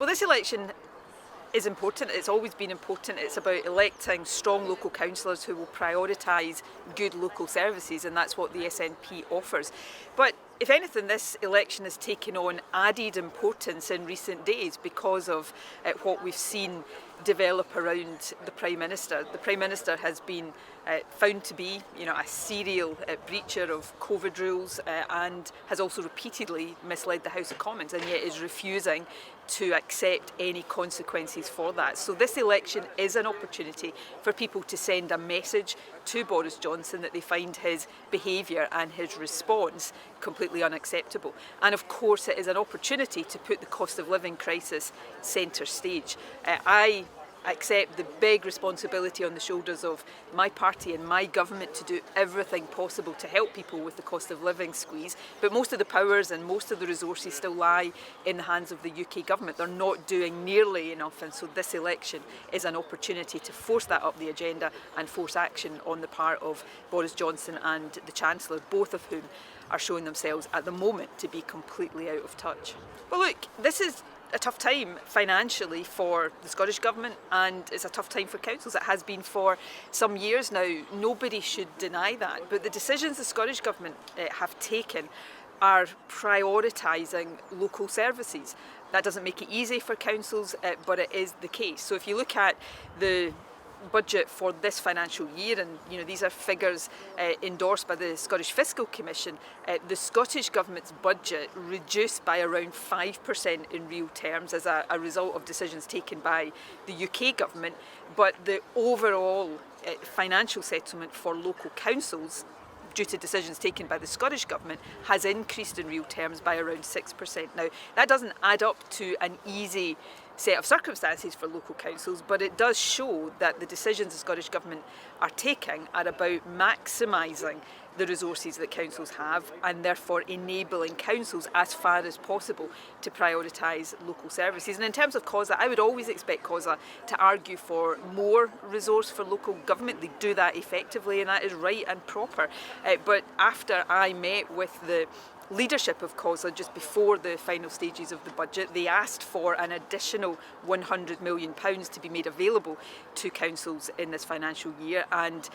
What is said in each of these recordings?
Well, this election is important. It's always been important. It's about electing strong local councillors who will prioritise good local services, and that's what the SNP offers. But if anything, this election has taken on added importance in recent days because of what we've seen develop around the Prime Minister. The Prime Minister has been found to be, a serial breacher of COVID rules and has also repeatedly misled the House of Commons, and yet is refusing to accept any consequences for that. So this election is an opportunity for people to send a message to Boris Johnson that they find his behaviour and his response completely unacceptable. And of course it is an opportunity to put the cost of living crisis centre stage. I accept the big responsibility on the shoulders of my party and my government to do everything possible to help people with the cost of living squeeze, but most of the powers and most of the resources still lie in the hands of the UK government. They're not doing nearly enough, and so this election is an opportunity to force that up the agenda and force action on the part of Boris Johnson and the Chancellor, both of whom are showing themselves at the moment to be completely out of touch. Well, look, this is a tough time financially for the Scottish Government, and it's a tough time for councils. It has been for some years now. Nobody should deny that. But the decisions the Scottish Government have taken are prioritising local services. That doesn't make it easy for councils, but it is the case. So if you look at the budget for this financial year, and these are figures endorsed by the Scottish Fiscal Commission, the Scottish Government's budget reduced by around 5% in real terms as a result of decisions taken by the UK Government, but the overall financial settlement for local councils due to decisions taken by the Scottish Government has increased in real terms by around 6%. Now, that doesn't add up to an easy set of circumstances for local councils, but it does show that the decisions the Scottish Government are taking are about maximising the resources that councils have, and therefore enabling councils as far as possible to prioritise local services. And in terms of COSA, I would always expect COSA to argue for more resource for local government. They do that effectively, and that is right and proper. But after I met with the leadership of COSA just before the final stages of the budget, they asked for an additional £100 million to be made available to councils in this financial year, and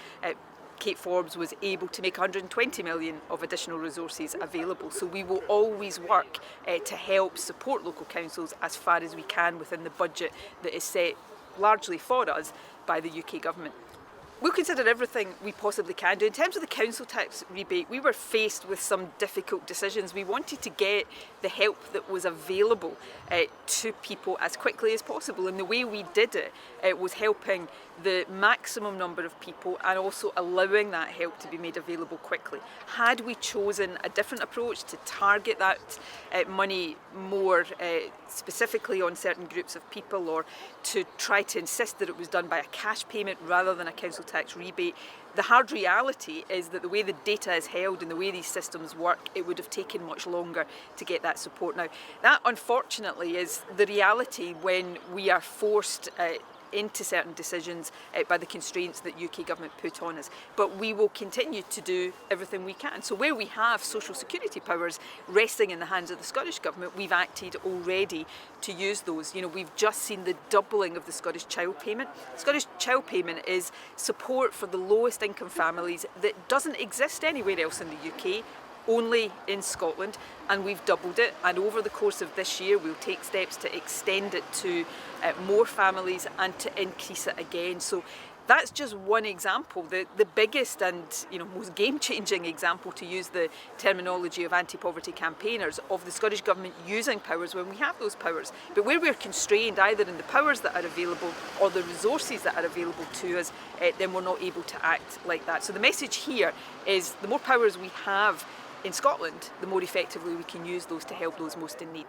Kate Forbes was able to make 120 million of additional resources available. So we will always work to help support local councils as far as we can within the budget that is set largely for us by the UK Government. We'll consider everything we possibly can do. In terms of the council tax rebate, we were faced with some difficult decisions. We wanted to get the help that was available to people as quickly as possible, and the way we did it was helping the maximum number of people and also allowing that help to be made available quickly. Had we chosen a different approach to target that money more specifically on certain groups of people, or to try to insist that it was done by a cash payment rather than a council tax rebate, the hard reality is that the way the data is held and the way these systems work, it would have taken much longer to get that support. Now, that unfortunately is the reality when we are forced into certain decisions by the constraints that UK Government put on us. But we will continue to do everything we can. So where we have social security powers resting in the hands of the Scottish Government, we've acted already to use those. We've just seen the doubling of the Scottish Child Payment. Scottish Child Payment is support for the lowest income families that doesn't exist anywhere else in the UK, only in Scotland, and we've doubled it, and over the course of this year we'll take steps to extend it to more families and to increase it again. So that's just one example. The biggest and most game-changing example, to use the terminology of anti-poverty campaigners, of the Scottish Government using powers when we have those powers. But where we're constrained either in the powers that are available or the resources that are available to us, then we're not able to act like that. So the message here is the more powers we have in Scotland, the more effectively we can use those to help those most in need.